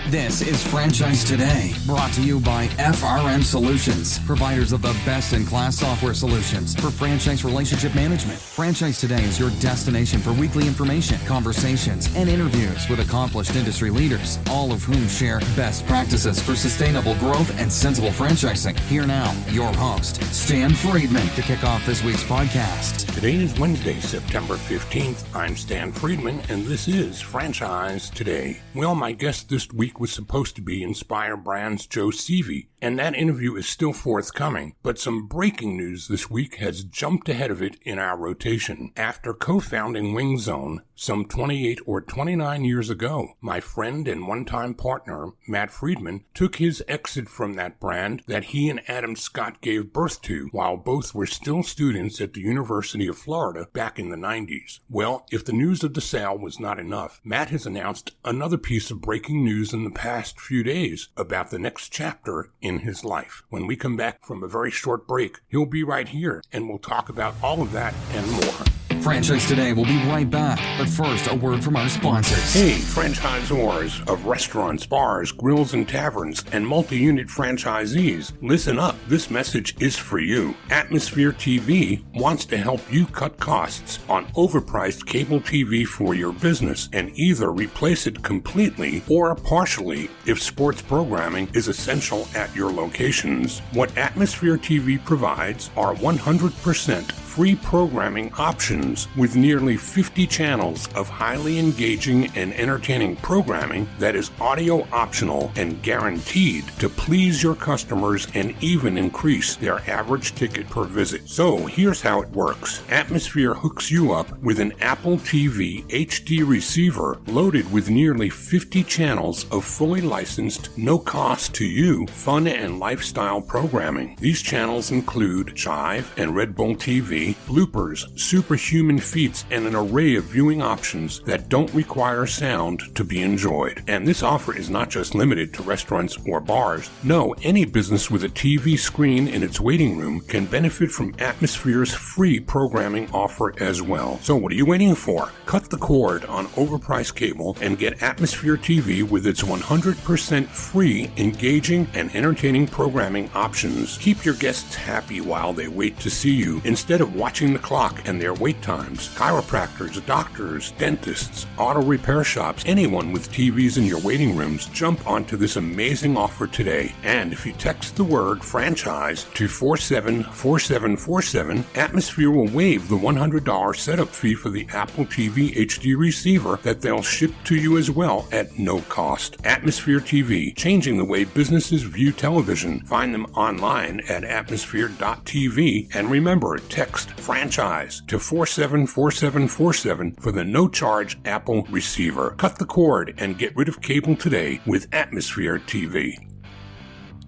This is Franchise Today, brought to you by FRM Solutions, providers of the best-in-class software solutions for franchise relationship management. Franchise Today is your destination for weekly information, conversations, and interviews with accomplished industry leaders, all of whom share best practices for sustainable growth and sensible franchising. Here now, your host, Stan Friedman, to kick off this week's podcast. Today is Wednesday, September 15th. I'm Stan Friedman, and this is Franchise Today. Well, my guest this week was supposed to be Inspire Brands' Joe Seavey, and that interview is still forthcoming, but some breaking news this week has jumped ahead of it in our rotation. After co-founding Wing Zone some 28 or 29 years ago, my friend and one-time partner, Matt Friedman, took his exit from that brand that he and Adam Scott gave birth to while both were still students at the University of Florida back in the 90s. Well, if the news of the sale was not enough, Matt has announced another piece of breaking news in the past few days about the next chapter in his life. When we come back from a very short break, he'll be right here, and we'll talk about all of that and more. Franchise Today will be right back, but first, a word from our sponsors. Hey, franchisors of restaurants, bars, grills, and taverns, and multi-unit franchisees, listen up. This message is for you. Atmosphere TV wants to help you cut costs on overpriced cable TV for your business and either replace it completely or partially if sports programming is essential at your locations. What Atmosphere TV provides are 100% free programming options with nearly 50 channels of highly engaging and entertaining programming that is audio optional and guaranteed to please your customers and even increase their average ticket per visit. So here's how it works. Atmosphere hooks you up with an Apple TV HD receiver loaded with nearly 50 channels of fully licensed, no cost to you, fun and lifestyle programming. These channels include Jive and Red Bull TV, bloopers, superhuman feats, and an array of viewing options that don't require sound to be enjoyed. And this offer is not just limited to restaurants or bars. No, any business with a TV screen in its waiting room can benefit from Atmosphere's free programming offer as well. So what are you waiting for? Cut the cord on overpriced cable and get Atmosphere TV with its 100% free, engaging, and entertaining programming options. Keep your guests happy while they wait to see you instead of watching the clock and their wait times. Chiropractors, doctors, dentists, auto repair shops, anyone with TVs in your waiting rooms, jump onto this amazing offer today. And if you text the word franchise to 474747, Atmosphere will waive the $100 setup fee for the Apple TV HD receiver that they'll ship to you as well at no cost. Atmosphere TV, changing the way businesses view television. Find them online at atmosphere.tv, and remember, text franchise to 474747 for the no-charge Apple receiver. Cut the cord and get rid of cable today with Atmosphere TV.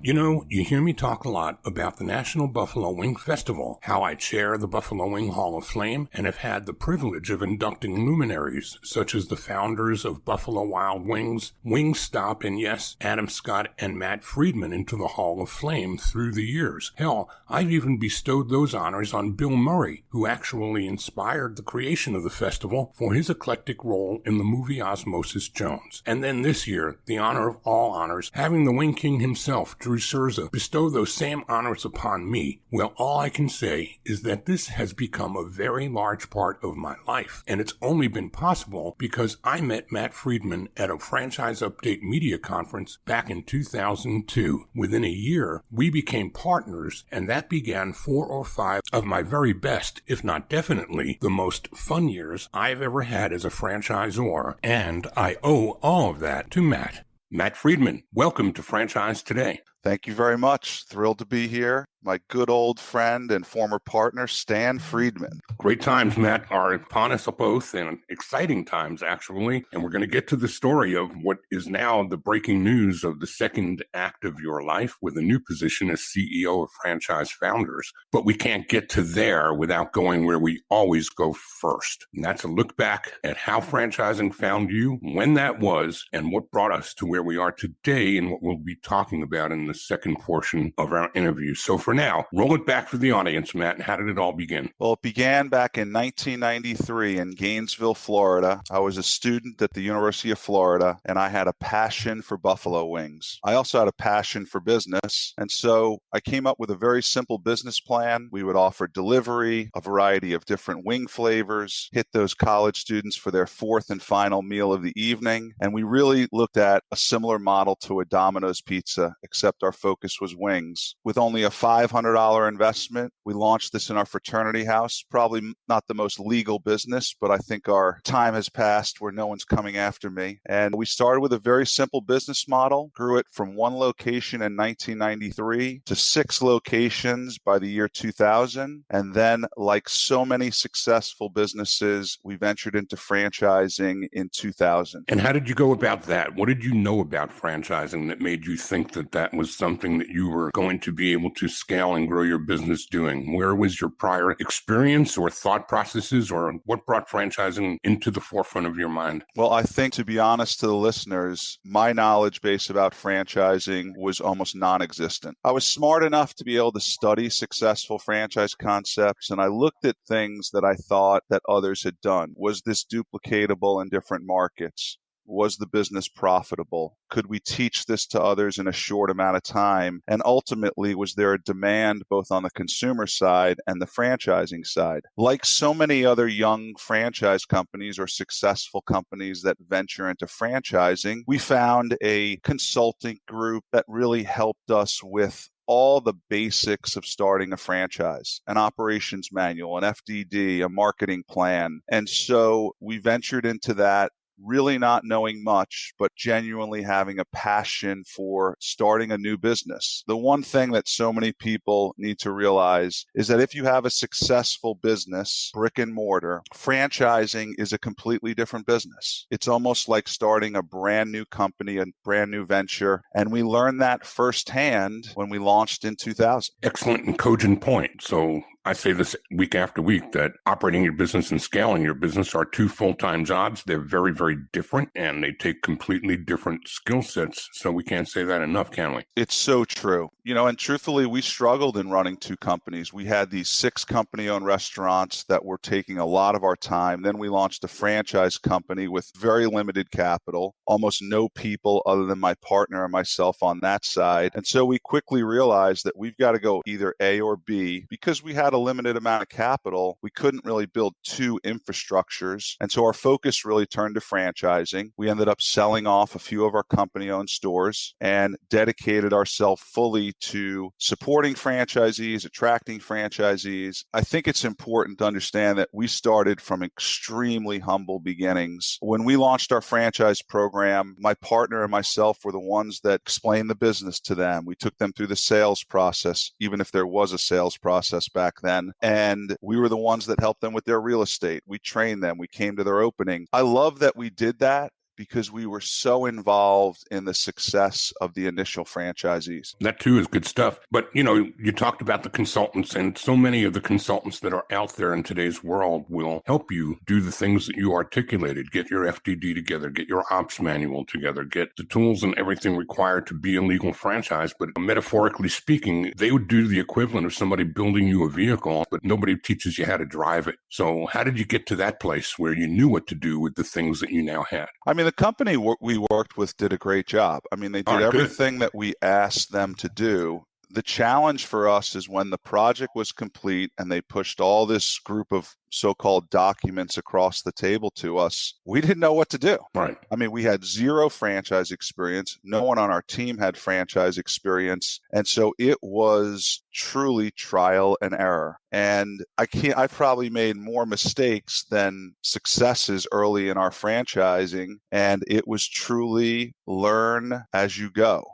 You know, you hear me talk a lot about the National Buffalo Wing Festival, how I chair the Buffalo Wing Hall of Fame and have had the privilege of inducting luminaries such as the founders of Buffalo Wild Wings, Wingstop, and yes, Adam Scott and Matt Friedman into the Hall of Fame through the years. Hell, I've even bestowed those honors on Bill Murray, who actually inspired the creation of the festival for his eclectic role in the movie Osmosis Jones. And then this year, the honor of all honors, having the Wing King himself, Drew Cerza, bestow those same honors upon me. Well, all I can say is that this has become a very large part of my life, and it's only been possible because I met Matt Friedman at a Franchise Update media conference back in 2002. Within a year, we became partners, and that began 4 or 5 of my very best, if not definitely, the most fun years I've ever had as a franchisor, and I owe all of that to Matt. Matt Friedman, welcome to Franchise Today. Thank you very much. Thrilled to be here. My good old friend and former partner, Stan Friedman. Great times, Matt, are upon us both, and exciting times, actually. And we're going to get to the story of what is now the breaking news of the second act of your life with a new position as CEO of Franchise Founders. But we can't get to there without going where we always go first. And that's a look back at how franchising found you, when that was, and what brought us to where we are today and what we'll be talking about in the second portion of our interview. So for now. Roll it back for the audience, Matt. How did it all begin? Well, it began back in 1993 in Gainesville, Florida. I was a student at the University of Florida, and I had a passion for buffalo wings. I also had a passion for business, and so I came up with a very simple business plan. We would offer delivery, a variety of different wing flavors, hit those college students for their fourth and final meal of the evening, and we really looked at a similar model to a Domino's pizza, except our focus was wings. With only a $500 investment, we launched this in our fraternity house. Probably not the most legal business, but I think our time has passed where no one's coming after me. And we started with a very simple business model, grew it from one location in 1993 to 6 locations by the year 2000. And then, like so many successful businesses, we ventured into franchising in 2000. And how did you go about that? What did you know about franchising that made you think that that was something that you were going to be able to scale and grow your business doing? Where was your prior experience or thought processes, or what brought franchising into the forefront of your mind? Well, I think, to be honest to the listeners, my knowledge base about franchising was almost non-existent. I was smart enough to be able to study successful franchise concepts, and I looked at things that I thought that others had done. Was this duplicatable in different markets? Was the business profitable? Could we teach this to others in a short amount of time? And ultimately, was there a demand both on the consumer side and the franchising side? Like so many other young franchise companies or successful companies that venture into franchising, we found a consulting group that really helped us with all the basics of starting a franchise, an operations manual, an FDD, a marketing plan. And so we ventured into that, really not knowing much, but genuinely having a passion for starting a new business. The one thing that so many people need to realize is that if you have a successful business, brick and mortar, franchising is a completely different business. It's almost like starting a brand new company, a brand new venture. And we learned that firsthand when we launched in 2000. Excellent and cogent point. So I say this week after week, that operating your business and scaling your business are 2 full-time jobs. They're very, very different, and they take completely different skill sets. So we can't say that enough, can we? It's so true. And truthfully, we struggled in running 2 companies. We had these 6 company-owned restaurants that were taking a lot of our time. Then we launched a franchise company with very limited capital, almost no people other than my partner and myself on that side. And so we quickly realized that we've got to go either A or B. Because we had a limited amount of capital, we couldn't really build 2 infrastructures. And so our focus really turned to franchising. We ended up selling off a few of our company-owned stores and dedicated ourselves fully to supporting franchisees, attracting franchisees. I think it's important to understand that we started from extremely humble beginnings. When we launched our franchise program, my partner and myself were the ones that explained the business to them. We took them through the sales process, even if there was a sales process back then. And we were the ones that helped them with their real estate. We trained them. We came to their opening. I love that we did that because we were so involved in the success of the initial franchisees. That too is good stuff. But, you talked about the consultants, and so many of the consultants that are out there in today's world will help you do the things that you articulated. Get your FDD together, get your ops manual together, get the tools and everything required to be a legal franchise. But metaphorically speaking, they would do the equivalent of somebody building you a vehicle, but nobody teaches you how to drive it. So how did you get to that place where you knew what to do with the things that you now had? The company we worked with did a great job. They did everything that we asked them to do. The challenge for us is when the project was complete and they pushed all this group of so-called documents across the table to us, we didn't know what to do. Right. We had 0 franchise experience. No one on our team had franchise experience. And so it was truly trial and error. And I probably made more mistakes than successes early in our franchising. And it was truly learn as you go.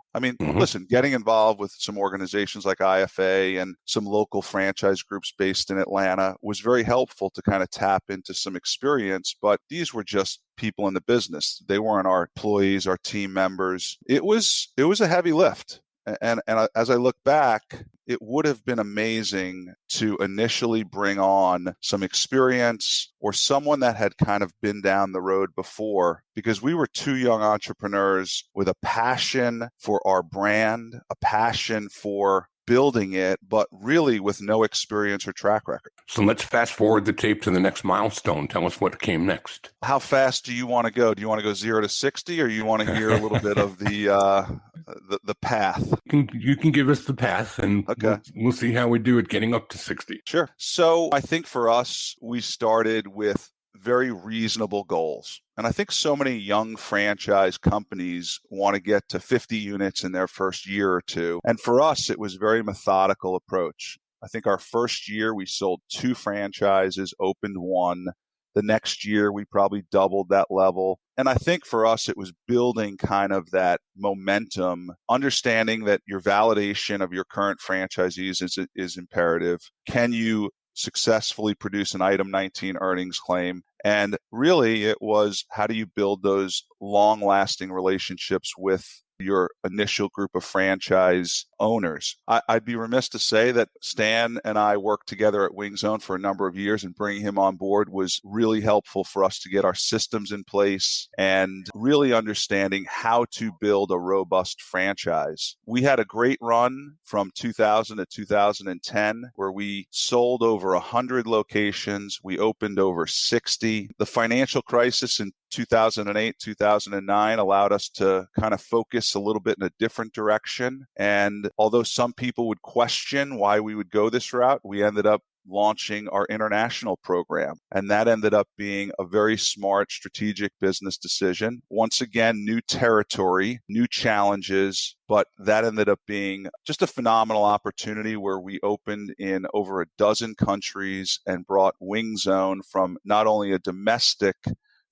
Listen, getting involved with some organizations like IFA and some local franchise groups based in Atlanta was very helpful to kind of tap into some experience, but these were just people in the business. They weren't our employees, our team members. It was a heavy lift. And as I look back, it would have been amazing to initially bring on some experience or someone that had kind of been down the road before, because we were 2 young entrepreneurs with a passion for our brand, a passion for building it, but really with no experience or track record. So let's fast forward the tape to the next milestone. Tell us what came next. How fast do you want to go? Do you want to go 0 to 60, or you want to hear a little bit of the path? You can give us the path, and okay. we'll see how we do it getting up to 60. Sure. So I think for us, we started with very reasonable goals. And I think so many young franchise companies want to get to 50 units in their first year or two. And for us, it was a very methodical approach. I think our first year, we sold 2 franchises, opened 1. The next year, we probably doubled that level. And I think for us, it was building kind of that momentum, understanding that your validation of your current franchisees is imperative. Can you successfully produce an item 19 earnings claim? And really, it was, how do you build those long-lasting relationships with your initial group of franchise owners? I'd be remiss to say that Stan and I worked together at Wing Zone for a number of years, and bringing him on board was really helpful for us to get our systems in place and really understanding how to build a robust franchise. We had a great run from 2000 to 2010 where we sold over 100 locations. We opened over 60. The financial crisis in 2008, 2009 allowed us to kind of focus a little bit in a different direction. And although some people would question why we would go this route, we ended up launching our international program. And that ended up being a very smart strategic business decision. Once again, new territory, new challenges, but that ended up being just a phenomenal opportunity where we opened in over a dozen countries and brought Wing Zone from not only a domestic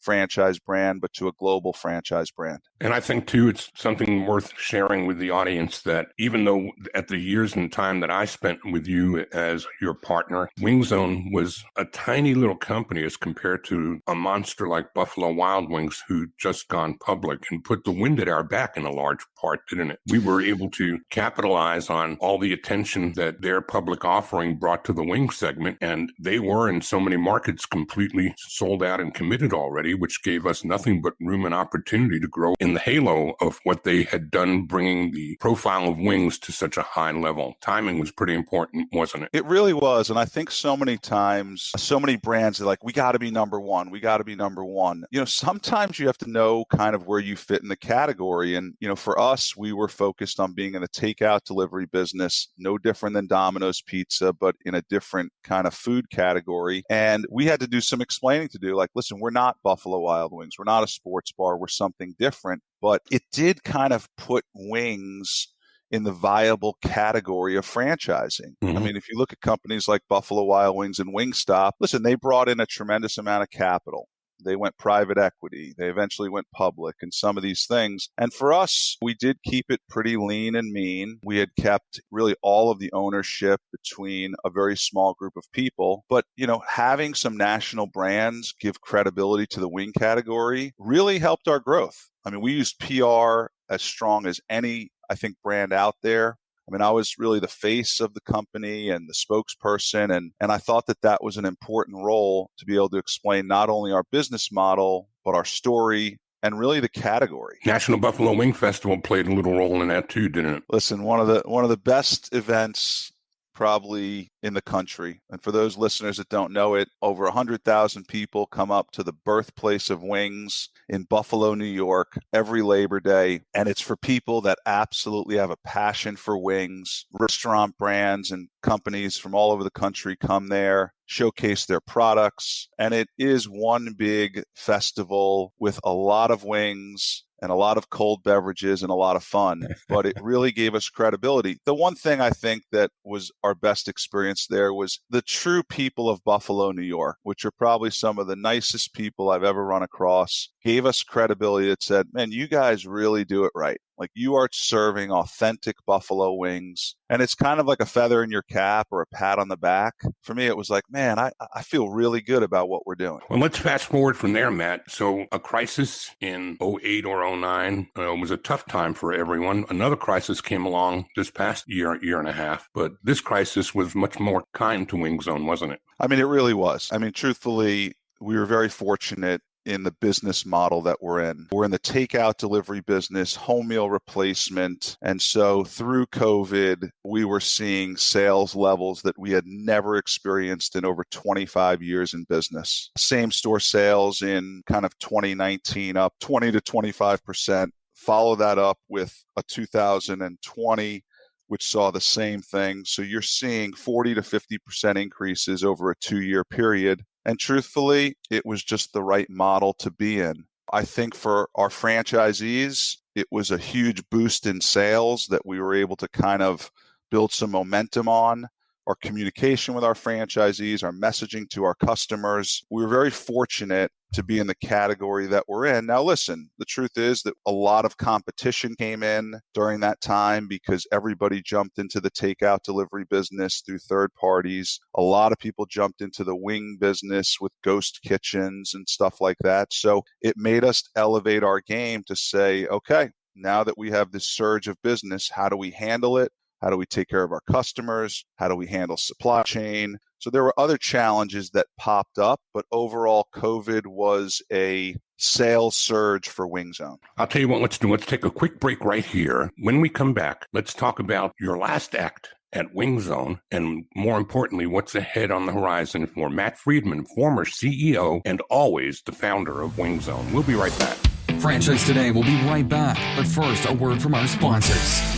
franchise brand, but to a global franchise brand. And I think, too, it's something worth sharing with the audience that even though at the years and time that I spent with you as your partner, Wing Zone was a tiny little company as compared to a monster like Buffalo Wild Wings, who just gone public and put the wind at our back in a large part, didn't it? We were able to capitalize on all the attention that their public offering brought to the wing segment, and they were in so many markets completely sold out and committed already, which gave us nothing but room and opportunity to grow in the halo of what they had done, bringing the profile of wings to such a high level. Timing was pretty important, wasn't it? It really was. And I think so many times, so many brands are like, we got to be number one. We got to be number one. Sometimes you have to know kind of where you fit in the category. And, for us, we were focused on being in the takeout delivery business, no different than Domino's Pizza, but in a different kind of food category. And we had to do some explaining to do, like, listen, we're not Buffalo Wild Wings. We're not a sports bar. We're something different. But it did kind of put wings in the viable category of franchising. Mm-hmm. I mean, if you look at companies like Buffalo Wild Wings and Wingstop, listen, they brought in a tremendous amount of capital. They went private equity. They eventually went public and some of these things. And for us, we did keep it pretty lean and mean. We had kept really all of the ownership between a very small group of people. But, having some national brands give credibility to the wing category really helped our growth. I mean, we used PR as strong as any, I think, brand out there. I mean, I was really the face of the company and the spokesperson, and I thought that was an important role to be able to explain not only our business model, but our story and really the category. National Buffalo Wing Festival played a little role in that too, didn't it? Listen, one of the best events probably in the country. And for those listeners that don't know it, over 100,000 people come up to the birthplace of wings in Buffalo, New York, every Labor Day. And it's for people that absolutely have a passion for wings. Restaurant brands and companies from all over the country come there, showcase their products. And it is one big festival with a lot of wings and a lot of cold beverages and a lot of fun, but it really gave us credibility. The one thing I think that was our best experience there was the true people of Buffalo, New York, which are probably some of the nicest people I've ever run across, gave us credibility that said, man, you guys really do it right. Like, you are serving authentic buffalo wings. And it's kind of like a feather in your cap or a pat on the back. For me, it was like, man, I feel really good about what we're doing. Well, let's fast forward from there, Matt. So a crisis in 08 or 09 was a tough time for everyone. Another crisis came along this past year and a half. But this crisis was much more kind to Wing Zone, wasn't it? I mean, it really was. I mean, truthfully, we were very fortunate in the business model that we're in. We're in the takeout delivery business, home meal replacement. And so through COVID, we were seeing sales levels that we had never experienced in over 25 years in business. Same store sales in kind of 2019 up 20 to 25%. Follow that up with a 2020, which saw the same thing. So you're seeing 40 to 50% increases over a 2-year period. And truthfully, it was just the right model to be in. I think for our franchisees, it was a huge boost in sales that we were able to kind of build some momentum on. Our communication with our franchisees, our messaging to our customers. We were very fortunate to be in the category that we're in. Now, listen, the truth is that a lot of competition came in during that time because everybody jumped into the takeout delivery business through third parties. A lot of people jumped into the wing business with ghost kitchens and stuff like that. So it made us elevate our game to say, okay, now that we have this surge of business, how do we handle it? How do we take care of our customers? How do we handle supply chain? So there were other challenges that popped up, but overall, COVID was a sales surge for WingZone. I'll tell you what, let's do. Let's take a quick break right here. When we come back, let's talk about your last act at WingZone, and more importantly, what's ahead on the horizon for Matt Friedman, former CEO and always the founder of WingZone. We'll be right back. Franchise Today will be right back, but first, a word from our sponsors.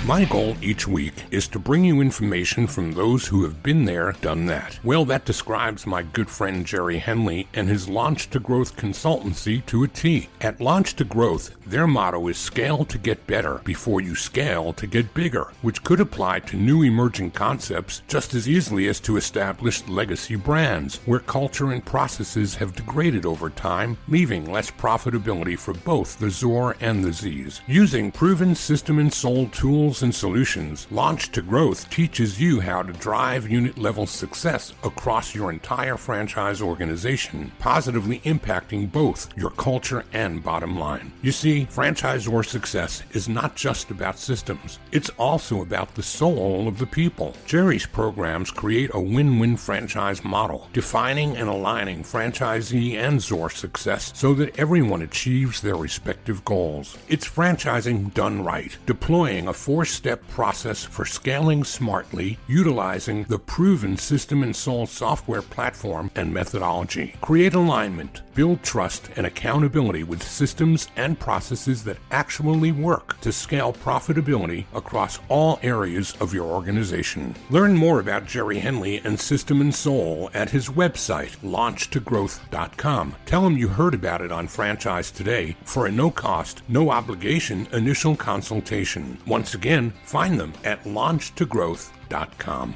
My goal each week is to bring you information from those who have been there, done that. Well, that describes my good friend Jerry Henley and his Launch to Growth consultancy to a T. At Launch to Growth, their motto is scale to get better before you scale to get bigger, which could apply to new emerging concepts just as easily as to established legacy brands, where culture and processes have degraded over time, leaving less profitability for both the Zor and the Z's. Using proven system and soul tools and solutions, Launch to Growth teaches you how to drive unit-level success across your entire franchise organization, positively impacting both your culture and bottom line. You see, franchisor success is not just about systems. It's also about the soul of the people. Jerry's programs create a win-win franchise model, defining and aligning franchisee and Zor success so that everyone achieves their respective goals. It's franchising done right, deploying a four-step process for scaling smartly, utilizing the proven System and Soul software platform and methodology. Create alignment, build trust and accountability with systems and processes that actually work to scale profitability across all areas of your organization. Learn more about Jerry Henley and System and Soul at his website, launchtogrowth.com. Tell him you heard about it on Franchise Today for a no-cost, no-obligation initial consultation. Once again, find them at launchtogrowth.com.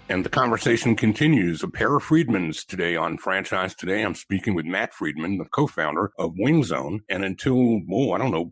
And the conversation continues. A pair of Friedmans today on Franchise Today. I'm speaking with Matt Friedman, the co-founder of WingZone. And until,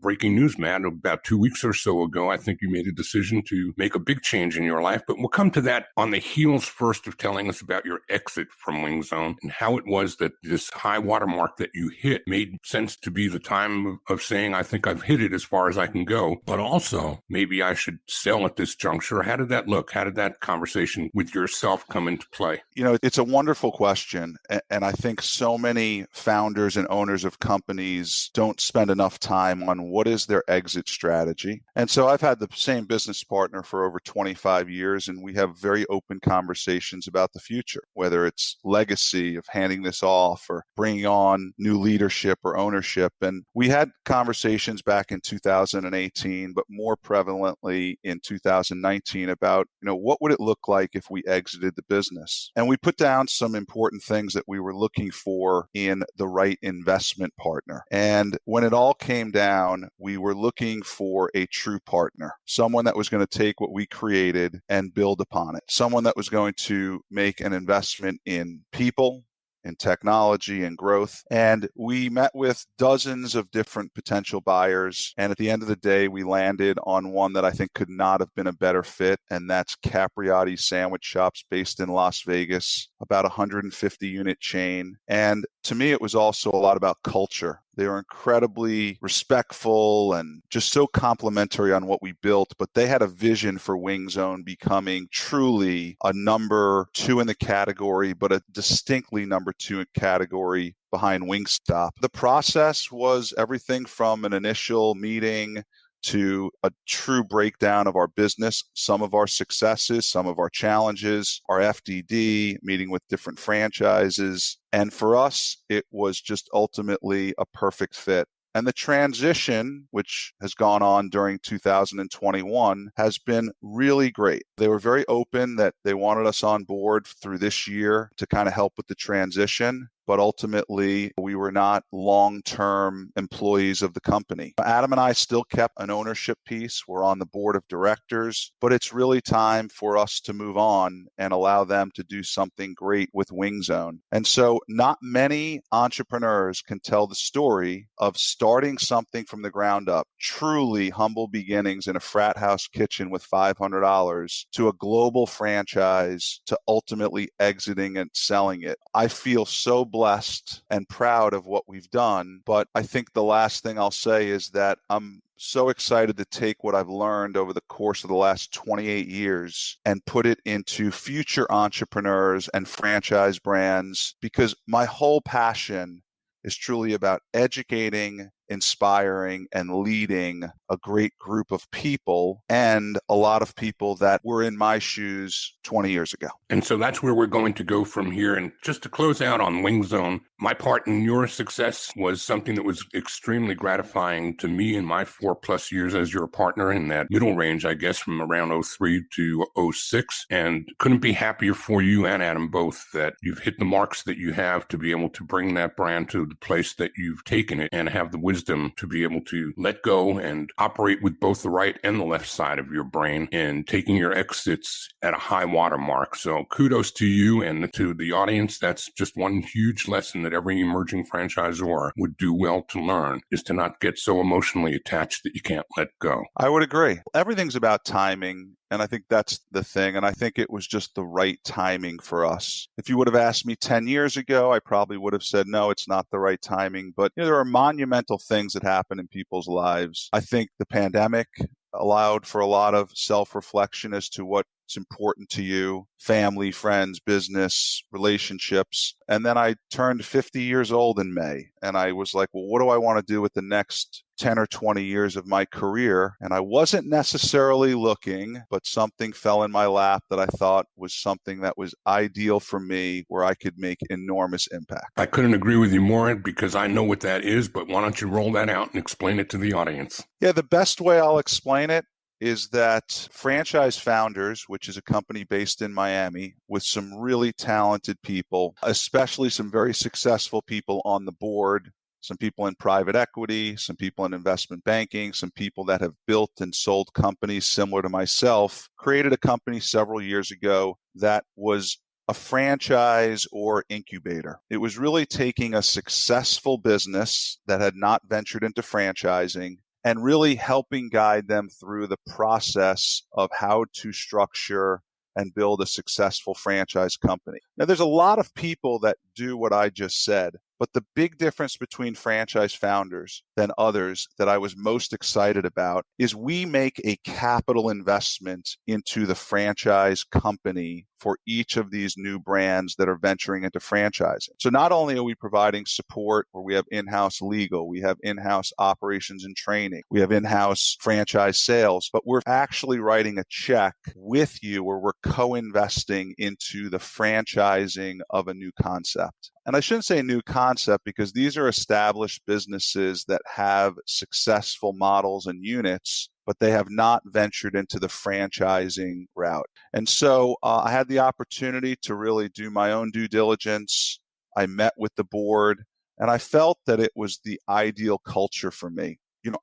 breaking news, Matt, about 2 weeks or so ago, I think you made a decision to make a big change in your life. But we'll come to that on the heels first of telling us about your exit from WingZone and how it was that this high watermark that you hit made sense to be the time of saying, I think I've hit it as far as I can go. But also, maybe I should sell at this juncture. How did that look? How did that conversation with yourself come into play? It's a wonderful question. And I think so many founders and owners of companies don't spend enough time on what is their exit strategy. And so I've had the same business partner for over 25 years, and we have very open conversations about the future, whether it's legacy of handing this off or bringing on new leadership or ownership. And we had conversations back in 2018, but more prevalently in 2019 about, what would it look like if we exited the business? And we put down some important things that we were looking for in the right investment partner. And when it all came down, we were looking for a true partner, someone that was going to take what we created and build upon it, someone that was going to make an investment in people, in technology and growth. And we met with dozens of different potential buyers. And at the end of the day, we landed on one that I think could not have been a better fit. And that's Capriotti Sandwich Shops based in Las Vegas, about 150 unit chain. And to me, it was also a lot about culture. They were incredibly respectful and just so complimentary on what we built, but they had a vision for Wing Zone becoming truly a number 2 in the category, but a distinctly number 2 in category behind Wingstop. The process was everything from an initial meeting to a true breakdown of our business, some of our successes, some of our challenges, our FDD, meeting with different franchises. And for us, it was just ultimately a perfect fit. And the transition, which has gone on during 2021, has been really great. They were very open that they wanted us on board through this year to kind of help with the transition. But ultimately, we were not long-term employees of the company. Adam and I still kept an ownership piece. We're on the board of directors, but it's really time for us to move on and allow them to do something great with Wing Zone. And so not many entrepreneurs can tell the story of starting something from the ground up, truly humble beginnings in a frat house kitchen with $500 to a global franchise to ultimately exiting and selling it. I feel so blessed and proud of what we've done. But I think the last thing I'll say is that I'm so excited to take what I've learned over the course of the last 28 years and put it into future entrepreneurs and franchise brands, because my whole passion is truly about educating, inspiring, and leading a great group of people, and a lot of people that were in my shoes 20 years ago. And so that's where we're going to go from here. And just to close out on Wing Zone, my part in your success was something that was extremely gratifying to me in my 4+ years as your partner in that middle range, I guess, from around 03 to 06. And couldn't be happier for you and Adam both that you've hit the marks that you have to be able to bring that brand to the place that you've taken it and have the wisdom to be able to let go and operate with both the right and the left side of your brain and taking your exits at a high water mark. So kudos to you and to the audience. That's just one huge lesson that every emerging franchisor would do well to learn, is to not get so emotionally attached that you can't let go. I would agree. Everything's about timing. And I think that's the thing. And I think it was just the right timing for us. If you would have asked me 10 years ago, I probably would have said, no, it's not the right timing. But there are monumental things that happen in people's lives. I think the pandemic allowed for a lot of self-reflection as to what's important to you: family, friends, business, relationships. And then I turned 50 years old in May, and I was like, well, what do I want to do with the next 10 or 20 years of my career? And I wasn't necessarily looking, but something fell in my lap that I thought was something that was ideal for me, where I could make enormous impact. I couldn't agree with you more, because I know what that is, but why don't you roll that out and explain it to the audience? Yeah, the best way I'll explain it is that Franchise Founders, which is a company based in Miami with some really talented people, especially some very successful people on the board, some people in private equity, some people in investment banking, some people that have built and sold companies similar to myself, created a company several years ago that was a franchise or incubator. It was really taking a successful business that had not ventured into franchising and really helping guide them through the process of how to structure and build a successful franchise company. Now, there's a lot of people that do what I just said, but the big difference between Franchise Founders than others that I was most excited about is we make a capital investment into the franchise company for each of these new brands that are venturing into franchising. So not only are we providing support where we have in-house legal, we have in-house operations and training, we have in-house franchise sales, but we're actually writing a check with you where we're co-investing into the franchising of a new concept. And I shouldn't say new concept, because these are established businesses that have successful models and units, but they have not ventured into the franchising route. And so I had the opportunity to really do my own due diligence. I met with the board, and I felt that it was the ideal culture for me.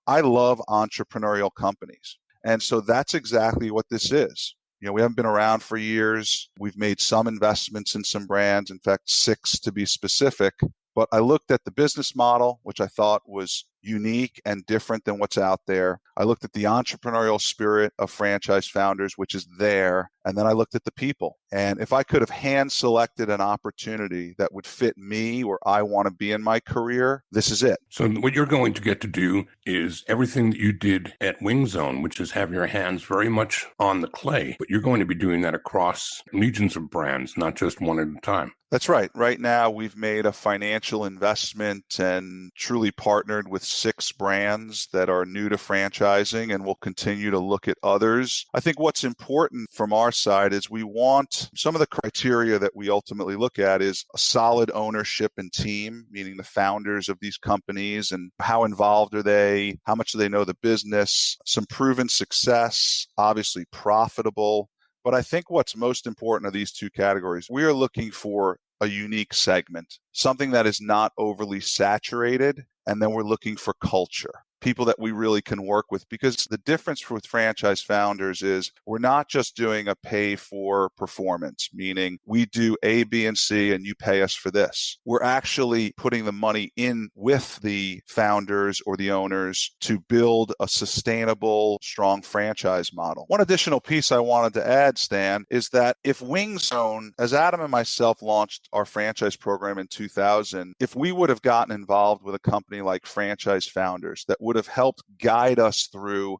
I love entrepreneurial companies. And so that's exactly what this is. We haven't been around for years. We've made some investments in some brands, in fact, 6 to be specific. But I looked at the business model, which I thought was unique and different than what's out there. I looked at the entrepreneurial spirit of franchise founders, which is there. And then I looked at the people. And if I could have hand selected an opportunity that would fit me where I want to be in my career, this is it. So what you're going to get to do is everything that you did at Wing Zone, which is have your hands very much on the clay, but you're going to be doing that across legions of brands, not just one at a time. That's right. Right now, we've made a financial investment and truly partnered with 6 brands that are new to franchising, and we'll continue to look at others. I think what's important from our side is we want some of the criteria that we ultimately look at is a solid ownership and team, meaning the founders of these companies and how involved are they, how much do they know the business, some proven success, obviously profitable. But I think what's most important are these 2 categories. We are looking for a unique segment, something that is not overly saturated, and then we're looking for culture, people that we really can work with, because the difference with franchise founders is we're not just doing a pay for performance, meaning we do A, B, and C, and you pay us for this. We're actually putting the money in with the founders or the owners to build a sustainable, strong franchise model. One additional piece I wanted to add, Stan, is that if Wing Zone, as Adam and myself launched our franchise program in 2000, if we would have gotten involved with a company like Franchise Founders that would have helped guide us through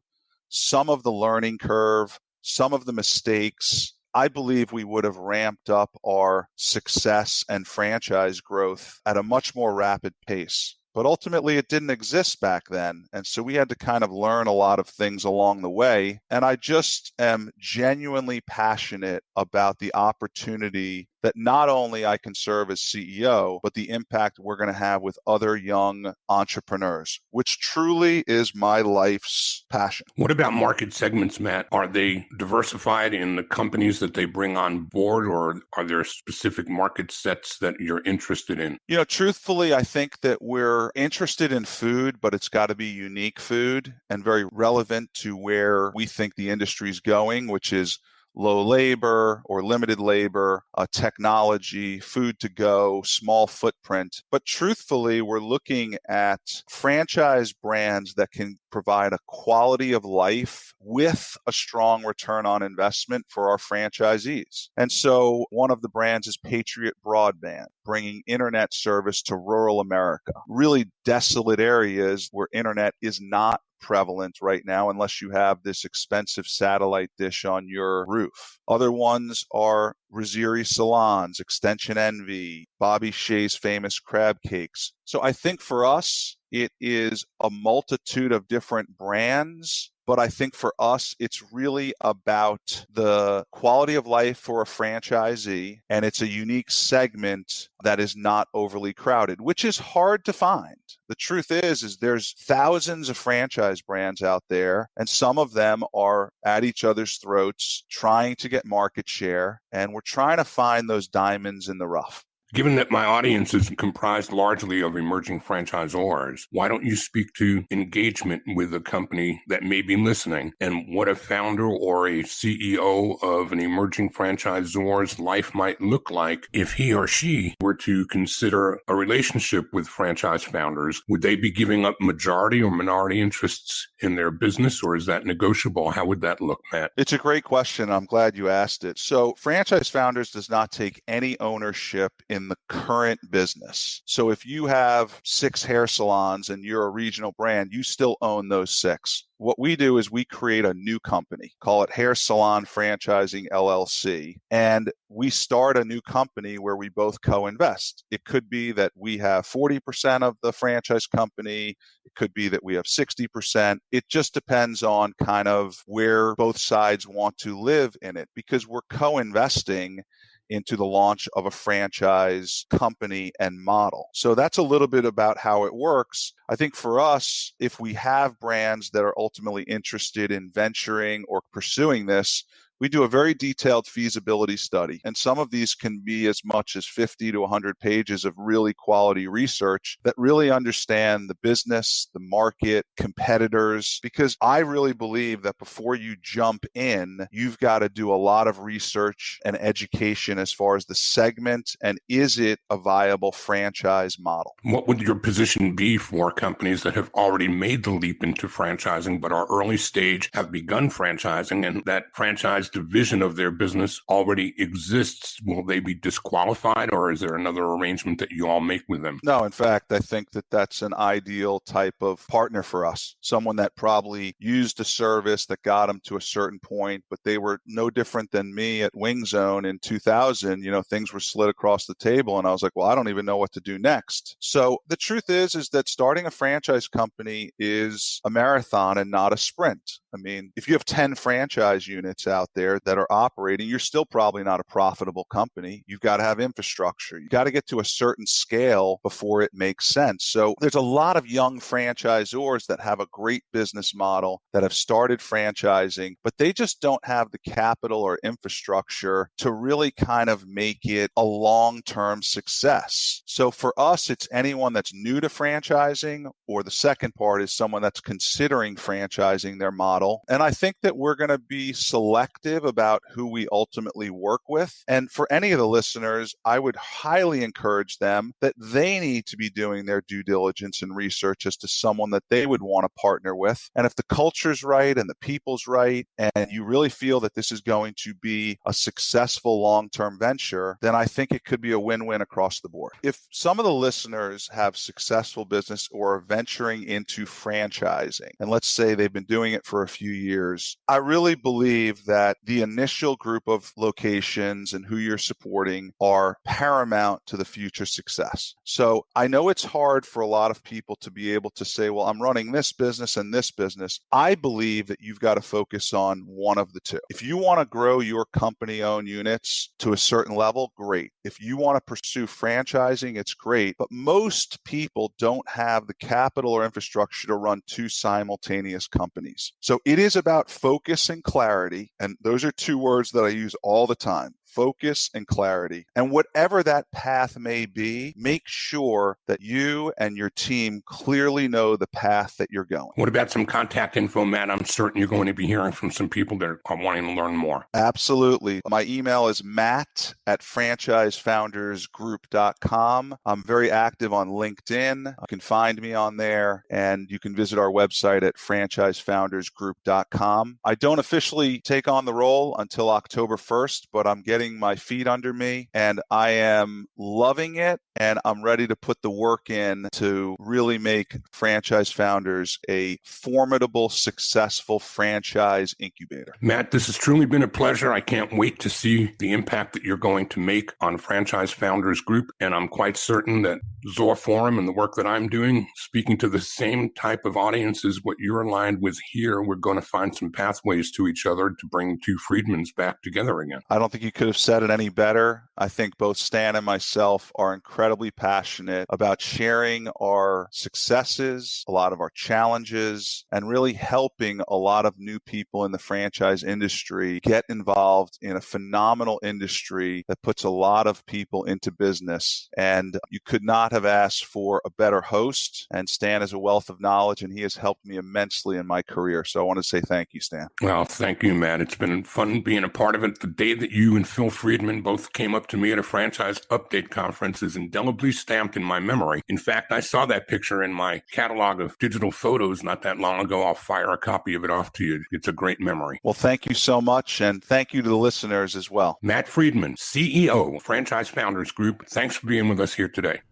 some of the learning curve, some of the mistakes, I believe we would have ramped up our success and franchise growth at a much more rapid pace. But ultimately, it didn't exist back then. And so we had to kind of learn a lot of things along the way. And I just am genuinely passionate about the opportunity that not only I can serve as CEO, but the impact we're going to have with other young entrepreneurs, which truly is my life's passion. What about market segments, Matt? Are they diversified in the companies that they bring on board, or are there specific market sets that you're interested in? You know, truthfully, I think that we're interested in food, but it's got to be unique food and very relevant to where we think the industry is going, which is low labor or limited labor, technology, food to go, small footprint. But truthfully, we're looking at franchise brands that can provide a quality of life with a strong return on investment for our franchisees. And so one of the brands is Patriot Broadband, bringing internet service to rural America, really desolate areas where internet is not prevalent right now unless you have this expensive satellite dish on your roof. Other ones are Riziri Salons, Extension Envy, Bobby Shea's famous crab cakes. So I think for us, it is a multitude of different brands. But I think for us, it's really about the quality of life for a franchisee, and it's a unique segment that is not overly crowded, which is hard to find. The truth is there's thousands of franchise brands out there, and some of them are at each other's throats trying to get market share, and we're trying to find those diamonds in the rough. Given that my audience is comprised largely of emerging franchisors, why don't you speak to engagement with a company that may be listening and what a founder or a CEO of an emerging franchisor's life might look like if he or she were to consider a relationship with franchise founders? Would they be giving up majority or minority interests in their business, or is that negotiable? How would that look, Matt? It's a great question. I'm glad you asked it. So Franchise Founders does not take any ownership in the current business. So if you have 6 hair salons and you're a regional brand, you still own those 6. What we do is we create a new company, call it Hair Salon Franchising LLC, and we start a new company where we both co-invest. It could be that we have 40% of the franchise company. It could be that we have 60%. It just depends on kind of where both sides want to live in it, because we're co-investing into the launch of a franchise company and model. So that's a little bit about how it works. I think for us, if we have brands that are ultimately interested in venturing or pursuing this, we do a very detailed feasibility study. And some of these can be as much as 50 to 100 pages of really quality research that really understand the business, the market, competitors, because I really believe that before you jump in, you've got to do a lot of research and education as far as the segment and is it a viable franchise model. What would your position be for companies that have already made the leap into franchising but are early stage, have begun franchising, and that franchise division of their business already exists? Will they be disqualified, or is there another arrangement that you all make with them? No, in fact, I think that that's an ideal type of partner for us. Someone that probably used a service that got them to a certain point, but they were no different than me at Wing Zone in 2000. Things were slid across the table and I was like, well, I don't even know what to do next. So the truth is that starting a franchise company is a marathon and not a sprint. I mean, if you have 10 franchise units out there that are operating, you're still probably not a profitable company. You've got to have infrastructure. You've got to get to a certain scale before it makes sense. So there's a lot of young franchisors that have a great business model that have started franchising, but they just don't have the capital or infrastructure to really kind of make it a long-term success. So for us, it's anyone that's new to franchising, or the second part is someone that's considering franchising their model. And I think that we're going to be selective about who we ultimately work with. And for any of the listeners, I would highly encourage them that they need to be doing their due diligence and research as to someone that they would want to partner with. And if the culture's right and the people's right, and you really feel that this is going to be a successful long-term venture, then I think it could be a win-win across the board. If some of the listeners have successful business or are venturing into franchising, and let's say they've been doing it for a few years, I really believe that the initial group of locations and who you're supporting are paramount to the future success. So I know it's hard for a lot of people to be able to say, well, I'm running this business and this business. I believe that you've got to focus on one of the two. If you want to grow your company-owned units to a certain level, great. If you want to pursue franchising, it's great. But most people don't have the capital or infrastructure to run two simultaneous companies. So it is about focus and clarity. And those are two words that I use all the time. Focus and clarity. And whatever that path may be, make sure that you and your team clearly know the path that you're going. What about some contact info, Matt? I'm certain you're going to be hearing from some people that are wanting to learn more. Absolutely. My email is matt@franchisefoundersgroup.com. I'm very active on LinkedIn. You can find me on there, and you can visit our website at franchisefoundersgroup.com. I don't officially take on the role until October 1st, but I'm getting my feet under me and I am loving it, and I'm ready to put the work in to really make Franchise Founders a formidable, successful franchise incubator. Matt, this has truly been a pleasure. I can't wait to see the impact that you're going to make on Franchise Founders Group, and I'm quite certain that Zor Forum and the work that I'm doing, speaking to the same type of audience as what you're aligned with here, we're going to find some pathways to each other to bring two Friedmans back together again. I don't think you could have said it any better. I think both Stan and myself are incredibly passionate about sharing our successes, a lot of our challenges, and really helping a lot of new people in the franchise industry get involved in a phenomenal industry that puts a lot of people into business. And you could not have asked for a better host. And Stan is a wealth of knowledge, and he has helped me immensely in my career. So I want to say thank you, Stan. Well, thank you, Matt. It's been fun being a part of it. The day that you and Phil Friedman both came up to me at a franchise update conference is indelibly stamped in my memory. In fact, I saw that picture in my catalog of digital photos not that long ago. I'll fire a copy of it off to you. It's a great memory. Well, thank you so much, and thank you to the listeners as well. Matt Friedman, CEO, Franchise Founders Group. Thanks for being with us here today.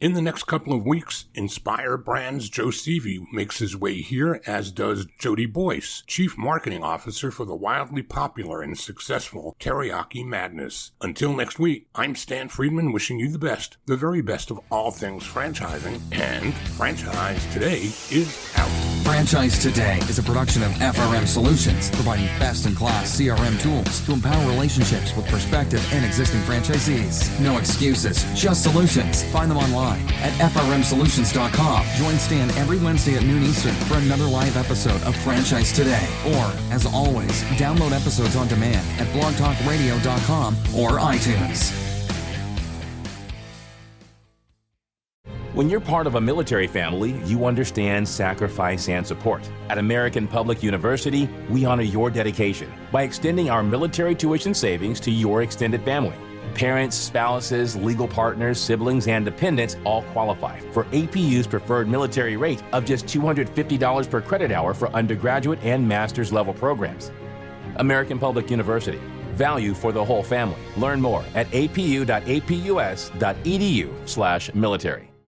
In the next couple of weeks, Inspire Brands Joe Seavey makes his way here, as does Jody Boyce, Chief Marketing Officer for the wildly popular and successful Teriyaki Madness. Until next week, I'm Stan Friedman, wishing you the very best of all things franchising, and Franchise Today is out. Franchise Today is a production of FRM Solutions, providing best-in-class CRM tools to empower relationships with prospective and existing franchisees. No excuses, just solutions. Find them online at frmsolutions.com. Join Stan every Wednesday at noon Eastern for another live episode of Franchise Today. Or, as always, download episodes on demand at blogtalkradio.com or iTunes. When you're part of a military family, you understand sacrifice and support. At American Public University, we honor your dedication by extending our military tuition savings to your extended family. Parents, spouses, legal partners, siblings, and dependents all qualify for APU's preferred military rate of just $250 per credit hour for undergraduate and master's level programs. American Public University. Value for the whole family. Learn more at apu.apus.edu/military.